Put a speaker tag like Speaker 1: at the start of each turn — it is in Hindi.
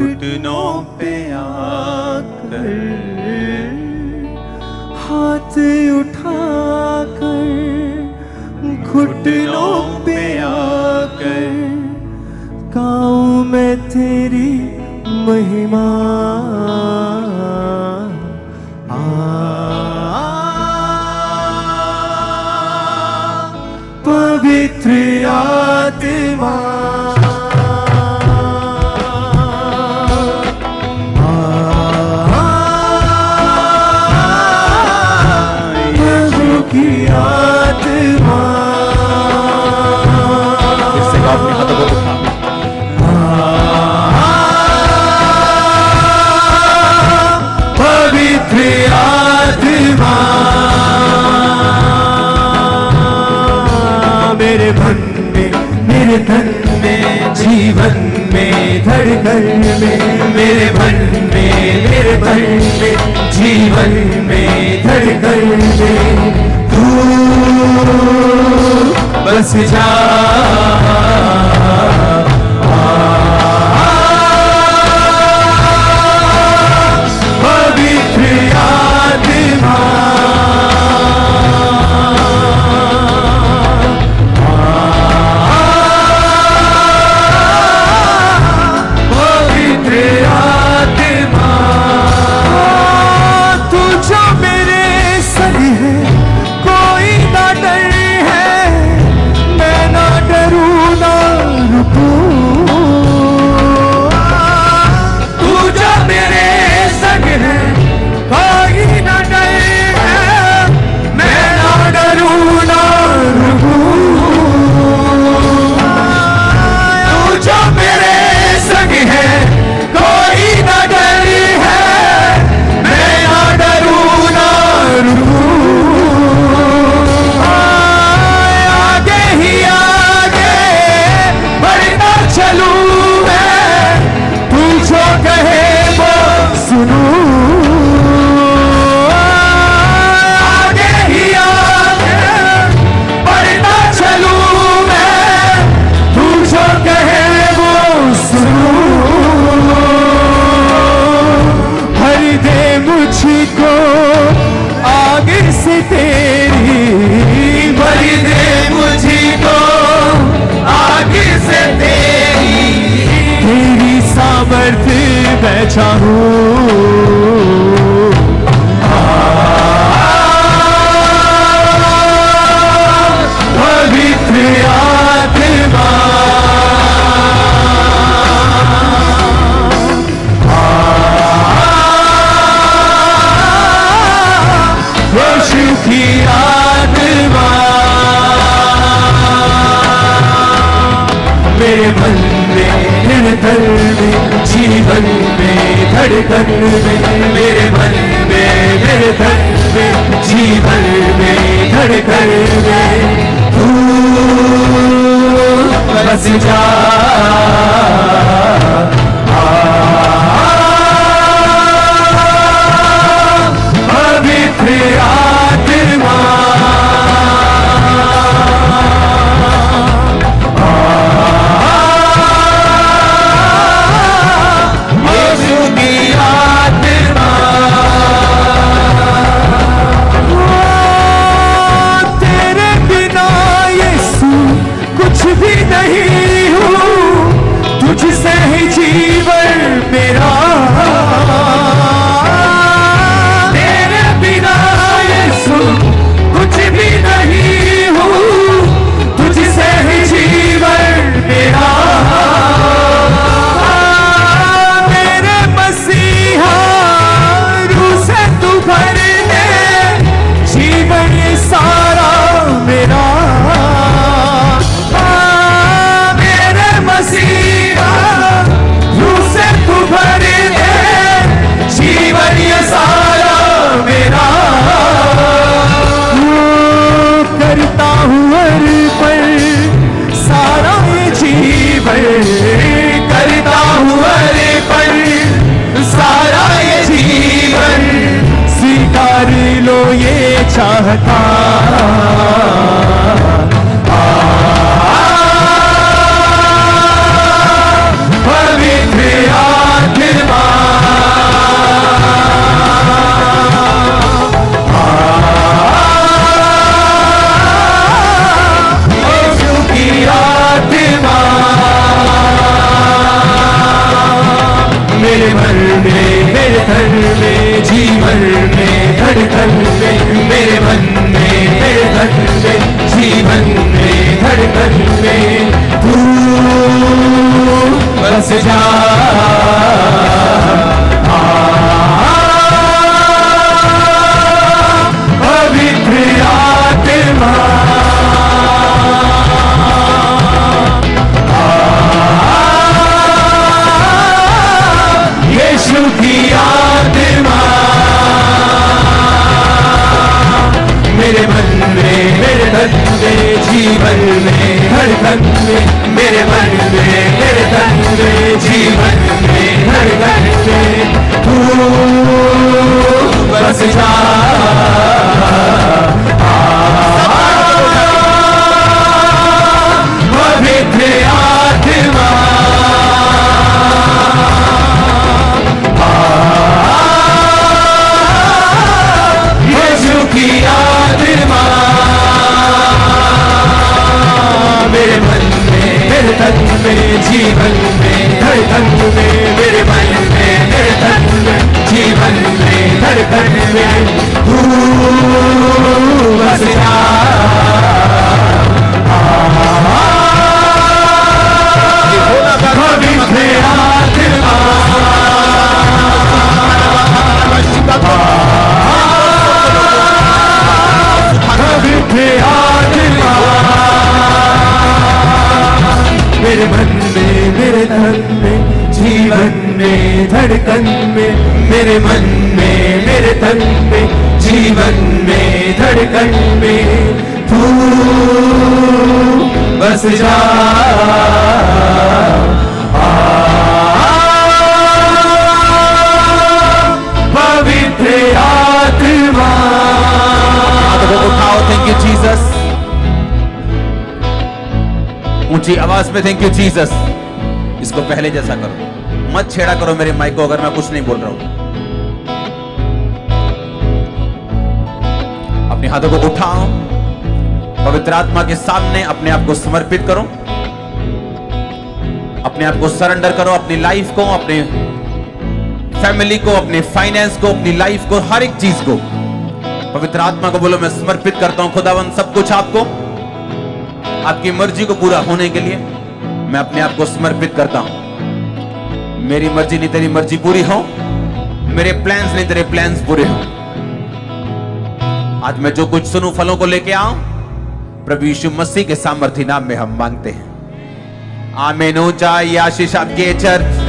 Speaker 1: घुटनों पे आकर हाथ उठाकर, घुटनों पे आकर गाऊं मैं तेरी महिमा। पवित्र आत्मा प्रभु की आत्मा, इससे अपने हाथों को उठा, पवित्र आत्मा मेरे मन में, मेरे तन में, जीवन में, धड़कन में, मेरे मन में, मेरे तन में, जीवन में, धड़कन में तू बस जा। पवित्र आत्मा मैं चाहूं। पवित्र आत्मा यीशु की आत्मा मेरे मन में, मेरे तन में, जीवन में, धड़कन में, मेरे मन में, मेरे तन में, जीवन में, धड़कन में तू बस जा। पवित्र आत्मा तुझसे ही जीवन मेरा, तेरे बिना यीशु कुछ भी नहीं हूँ, तुझसे ही जीवन मेरा। मेरे मसीहा रूह से तू भर दे, जीवन ये सारा मेरा। मेरे मसीहा भर दे, जीवन ये सारा मेरा। करता हूँ अर्पण सारा ये जीवन, करता हूँ अर्पण सारा ये जीवन, स्वीकार लो ये चाहता। पवित्र आत्मा जीवन में धड़कन में मेरे मन में मेरे तन में जीवन में धड़कन में तू बस जा पवित्र आत्मा यीशु की आत्मा मेरे मन में मेरे तन में जीवन में धड़कन में मेरे मन में मेरे तन में जीवन में धड़कन में तू बस जा पवित्र आत्मा यीशु की आत्मा मेरे मन में मेरे तन में जीवन में धड़कन में मेरे मन में मेरे तन में जीवन में धड़कन में तू बस जा पवित्र आत्मा पवित्र आत्मा मेरे मन में मेरे तन में जीवन में धड़कन में मेरे मन में मेरे तन में जीवन में धड़कन में तू बस जा पवित्र आत्मा
Speaker 2: उठाओ, थैंक यू जीसस। ऊंची आवाज में थैंक यू जीसस। इसको पहले जैसा करो, मत छेड़ा करो मेरे माइक को अगर मैं कुछ नहीं बोल रहा हूं। अपने हाथों को उठाओ, पवित्र आत्मा के सामने अपने आप को समर्पित करो, अपने आप को सरेंडर करो, अपनी लाइफ को, अपने फैमिली को, अपने फाइनेंस को, अपनी लाइफ को, हर एक चीज को पवित्र आत्मा को बोलो मैं समर्पित करता हूं। खुदावन सब कुछ आपको, आपकी मर्जी को पूरा होने के लिए मैं अपने आप को समर्पित करता हूं। मेरी मर्जी नहीं तेरी मर्जी पूरी हो, मेरे प्लान्स नहीं तेरे प्लान्स पूरे हो। आज मैं जो कुछ सुनूं फलों को लेके आऊं, प्रभु यीशु मसीह के सामर्थ्य नाम में हम मांगते हैं, आमीन। ऊंचा ये आशीष आपकी चर्च